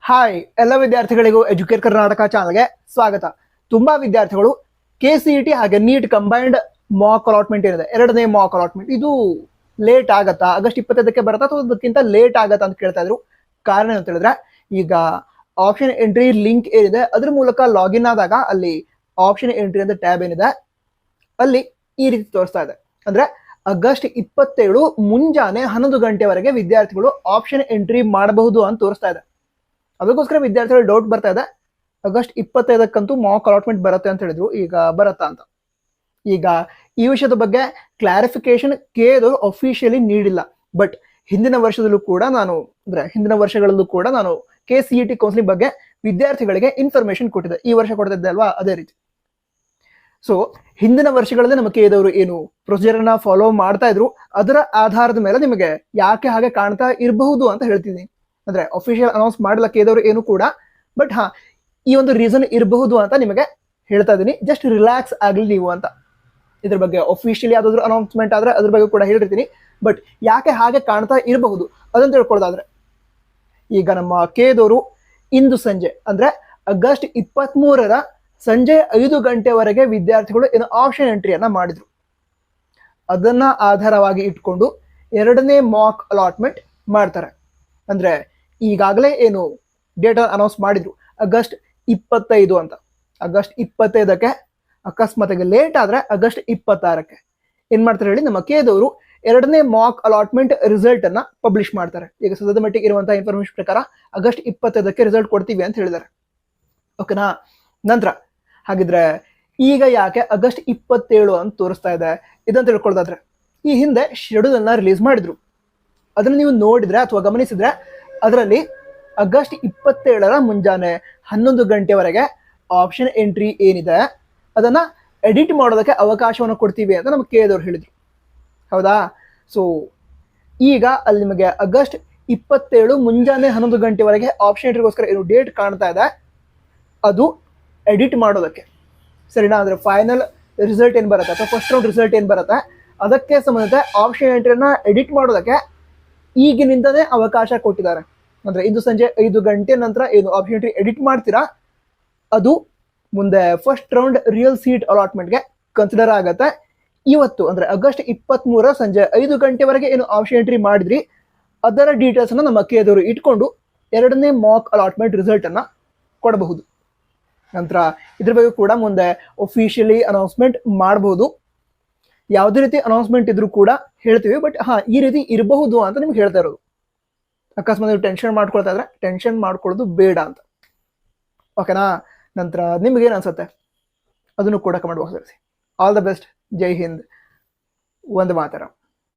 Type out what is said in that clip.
Hi ಎಲ್ಲ ವಿದ್ಯಾರ್ಥಿಗಳಿಗೂ educate Karnataka ಚಾನಲ್ಗೆ ಸ್ವಾಗತ. ತುಂಬಾ ವಿದ್ಯಾರ್ಥಿಗಳು KCET ಹಾಗೆ ನೀಟ್ ಕಂಬೈನ್ಡ್ ಮಾಕ್ ಅಲಾಟ್ಮೆಂಟ್ ಏನಿದೆ, ಎರಡನೇ ಮಾಕ್ ಅಲಾಟ್ಮೆಂಟ್, ಇದು ಲೇಟ್ ಆಗತ್ತಾ, ಆಗಸ್ಟ್ 25ಕ್ಕೆ ಬರತ್ತಾ ಅಥವಾ ಅದಕ್ಕಿಂತ ಲೇಟ್ ಆಗತ್ತಾ ಅಂತ ಕೇಳ್ತಾ ಇದ್ರು. ಕಾರಣ ಅಂತ ಹೇಳಿದ್ರೆ, ಈಗ ಆಪ್ಷನ್ ಎಂಟ್ರಿ ಲಿಂಕ್ ಏನಿದೆ ಅದ್ರ ಮೂಲಕ ಲಾಗಿನ್ ಆದಾಗ ಅಲ್ಲಿ ಆಪ್ಷನ್ ಎಂಟ್ರಿ ಅಂತ ಟ್ಯಾಬ್ ಏನಿದೆ ಅಲ್ಲಿ ಈ ರೀತಿ ತೋರಿಸ್ತಾ ಇದೆ. ಅಂದ್ರೆ ಆಗಸ್ಟ್ 27 ಮುಂಜಾನೆ 11 ಗಂಟೆವರೆಗೆ ವಿದ್ಯಾರ್ಥಿಗಳು ಆಪ್ಷನ್ ಎಂಟ್ರಿ ಮಾಡಬಹುದು ಅಂತ ತೋರಿಸ್ತಾ ಇದೆ. ಅದಕ್ಕೋಸ್ಕರ ವಿದ್ಯಾರ್ಥಿಗಳು ಡೌಟ್ ಬರ್ತಾ ಇದೆ, ಆಗಸ್ಟ್ 25ಕ್ಕಂತೂ ಮಾಕ್ ಅಲಾಟ್ಮೆಂಟ್ ಬರುತ್ತೆ ಅಂತ ಹೇಳಿದ್ರು, ಈಗ ಬರತ್ತಾ ಅಂತ. ಈಗ ಈ ವಿಷಯದ ಬಗ್ಗೆ ಕ್ಲಾರಿಫಿಕೇಶನ್ ಕೇದವರು ಅಫಿಷಿಯಲಿ ನೀಡಿಲ್ಲ. ಬಟ್ ಹಿಂದಿನ ವರ್ಷಗಳಲ್ಲೂ ಕೂಡ ನಾನು KCET ಕೌನ್ಸಿಲಿಂಗ್ ಬಗ್ಗೆ ವಿದ್ಯಾರ್ಥಿಗಳಿಗೆ ಇನ್ಫಾರ್ಮೇಶನ್ ಕೊಟ್ಟಿದ್ದೆ. ಈ ವರ್ಷ ಕೊಡ್ತಿದ್ದೆ ಅಲ್ವಾ, ಅದೇ ರೀತಿ. ಸೊ ಹಿಂದಿನ ವರ್ಷಗಳಲ್ಲಿ ನಮ್ಮ ಕೇದವರು ಏನು ಪ್ರೊಸೀಜರ್ ಅನ್ನ ಫಾಲೋ ಮಾಡ್ತಾ ಇದ್ರು, ಅದರ ಆಧಾರದ ಮೇಲೆ ನಿಮಗೆ ಯಾಕೆ ಹಾಗೆ ಕಾಣ್ತಾ ಇರಬಹುದು ಅಂತ ಹೇಳ್ತಿದ್ದೀನಿ. ಅಂದ್ರೆ ಅಫಿಷಿಯಲ್ ಅನೌನ್ಸ್ ಮಾಡಲ್ಲ ಕೇದವರು ಏನು ಕೂಡ, ಬಟ್ ಈ ಒಂದು ರೀಸನ್ ಇರಬಹುದು ಅಂತ ನಿಮಗೆ ಹೇಳ್ತಾ ಇದ್ದೀನಿ. ಜಸ್ಟ್ ರಿಲ್ಯಾಕ್ಸ್ ಆಗಲಿ ನೀವು ಅಂತ. ಇದ್ರ ಬಗ್ಗೆ ಅಫಿಷಿಯಲಿ ಯಾವ್ದಾದ್ರು ಅನೌನ್ಸ್ಮೆಂಟ್ ಆದ್ರೆ ಅದ್ರ ಬಗ್ಗೆ ಕೂಡ ಹೇಳಿರ್ತೀನಿ. ಬಟ್ ಯಾಕೆ ಹಾಗೆ ಕಾಣ್ತಾ ಇರಬಹುದು ಅದನ್ನ ತಿಳ್ಕೊಳ್ಳೋದಾದ್ರೆ, ಈಗ ನಮ್ಮ ಕೇದವರು ಇಂದು ಸಂಜೆ ಅಂದ್ರೆ ಆಗಸ್ಟ್ 23ರ ಸಂಜೆ 5 ಗಂಟೆವರೆಗೆ ವಿದ್ಯಾರ್ಥಿಗಳು ಏನು ಆಪ್ಷನ್ ಎಂಟ್ರಿಯನ್ನ ಮಾಡಿದ್ರು. ಅದನ್ನ ಆಧಾರವಾಗಿ ಇಟ್ಕೊಂಡು ಎರಡನೇ ಮಾಕ್ ಅಲಾಟ್ಮೆಂಟ್ ಮಾಡ್ತಾರೆ. ಅಂದ್ರೆ ಈಗಾಗಲೇ ಏನು ಡೇಟಾ ಅನೌನ್ಸ್ ಮಾಡಿದ್ರು ಆಗಸ್ಟ್ 25 ಅಂತ. ಆಗಸ್ಟ್ 25ಕ್ಕೆ ಅಕಸ್ಮಾತ್ ಲೇಟ್ ಆದ್ರೆ ಆಗಸ್ಟ್ 26ಕ್ಕೆ ಏನ್ ಮಾಡ್ತಾರೆ ಹೇಳಿ, ನಮ್ಮ ಕೇದವರು ಎರಡನೇ ಮಾಕ್ ಅಲಾಟ್ಮೆಂಟ್ ರಿಸಲ್ಟ್ ಅನ್ನ ಪಬ್ಲಿಷ್ ಮಾಡ್ತಾರೆ. ಈಗ ಸದ್ಯದ ಮಟ್ಟಿಗೆ ಇರುವಂತಹ ಇನ್ಫಾರ್ಮೇಶನ್ ಪ್ರಕಾರ ಆಗಸ್ಟ್ 25ಕ್ಕೆ ರಿಸಲ್ಟ್ ಕೊಡ್ತೀವಿ ಅಂತ ಹೇಳಿದ್ದಾರೆ. ಓಕೆನಾ? ನಂತರ ಹಾಗಿದ್ರೆ ಈಗ ಯಾಕೆ ಆಗಸ್ಟ್ 27 ಅಂತ ತೋರಿಸ್ತಾ ಇದೆ ಇದಂತ ತಿಳ್ಕೊಳ್ಳೋದಾದ್ರೆ, ಈ ಹಿಂದೆ ಶೆಡ್ಯೂಲ್ ಅನ್ನ ರಿಲೀಸ್ ಮಾಡಿದ್ರು. ಅದನ್ನ ನೀವು ನೋಡಿದ್ರೆ ಅಥವಾ ಗಮನಿಸಿದ್ರೆ ಅದರಲ್ಲಿ ಆಗಸ್ಟ್ 27ರ ಮುಂಜಾನೆ 11 ಗಂಟೆವರೆಗೆ ಆಪ್ಷನ್ ಎಂಟ್ರಿ ಏನಿದೆ ಅದನ್ನ ಎಡಿಟ್ ಮಾಡೋದಕ್ಕೆ ಅವಕಾಶವನ್ನು ಕೊಡ್ತೀವಿ ಅಂತ ನಮ್ಮ ಕೇದವ್ರು ಹೇಳಿದ್ರು. ಹೌದಾ? ಸೊ ಈಗ ಅಲ್ಲಿ ನಿಮಗೆ ಆಗಸ್ಟ್ 27 ಮುಂಜಾನೆ 11 ಗಂಟೆವರೆಗೆ ಆಪ್ಷನ್ ಎಂಟ್ರಿಗೋಸ್ಕರ ಏನು ಡೇಟ್ ಕಾಣ್ತಾ ಇದೆ ಅದು ಎಡಿಟ್ ಮಾಡೋದಕ್ಕೆ, ಸರಿನಾ? ಅಂದ್ರೆ ಫೈನಲ್ ರಿಸಲ್ಟ್ ಏನ್ ಬರುತ್ತೆ ಅಥವಾ ಫಸ್ಟ್ ರೌಂಡ್ ರಿಸಲ್ಟ್ ಏನ್ ಬರುತ್ತೆ ಅದಕ್ಕೆ ಸಂಬಂಧಿತ ಆಪ್ಷನ್ ಎಂಟ್ರಿಯನ್ನ ಎಡಿಟ್ ಮಾಡೋದಕ್ಕೆ ಈಗಿನಿಂದನೇ ಅವಕಾಶ ಕೊಟ್ಟಿದ್ದಾರೆ. ಅಂದ್ರೆ ಇಂದು ಸಂಜೆ 5 ಗಂಟೆ ನಂತರ ಏನು ಆಪ್ಷನ್ ಎಂಟ್ರಿ ಎಡಿಟ್ ಮಾಡ್ತೀರಾ ಅದು ಮುಂದೆ ಫಸ್ಟ್ ರೌಂಡ್ ರಿಯಲ್ ಸೀಟ್ ಅಲಾಟ್ಮೆಂಟ್ಗೆ ಕನ್ಸಿಡರ್ ಆಗತ್ತೆ. ಇವತ್ತು ಅಂದ್ರೆ ಆಗಸ್ಟ್ 23 ಸಂಜೆ 5 ಗಂಟೆವರೆಗೆ ಏನು ಆಪ್ಷನ್ ಎಂಟ್ರಿ ಮಾಡಿದ್ರಿ ಅದರ ಡೀಟೇಲ್ಸ್ ಅನ್ನ ನಮ್ಮ ಕೇದವರು ಇಟ್ಕೊಂಡು ಎರಡನೇ ಮಾಕ್ ಅಲಾಟ್ಮೆಂಟ್ ರಿಸಲ್ಟ್ ಅನ್ನ ಕೊಡಬಹುದು. ನಂತರ ಇದ್ರ ಬಗ್ಗೆ ಕೂಡ ಮುಂದೆ ಅಫಿಷಿಯಲಿ ಅನೌನ್ಸ್ಮೆಂಟ್ ಮಾಡಬಹುದು. ಯಾವುದೇ ರೀತಿ ಅನೌನ್ಸ್ಮೆಂಟ್ ಇದ್ರೂ ಕೂಡ ಹೇಳ್ತೀವಿ. ಬಟ್ ಈ ರೀತಿ ಇರಬಹುದು ಅಂತ ನಿಮ್ಗೆ ಹೇಳ್ತಾ ಇರೋದು. ಅಕಸ್ಮಾತ್ ನೀವು ಟೆನ್ಷನ್ ಮಾಡ್ಕೊಳ್ತಾ ಇದ್ರೆ ಟೆನ್ಷನ್ ಮಾಡ್ಕೊಳ್ಳೋದು ಬೇಡ ಅಂತ. ಓಕೆನಾ? ನಂತರ ನಿಮ್ಗೆ ಏನ್ ಅನ್ಸುತ್ತೆ ಅದನ್ನು ಕೂಡ ಕಮೆಂಟ್ ಬಾಕ್ಸ್ ತಿಳಿಸಿ. All the best. ಜೈ ಹಿಂದ್. ವಂದೇ ಮಾತರಂ.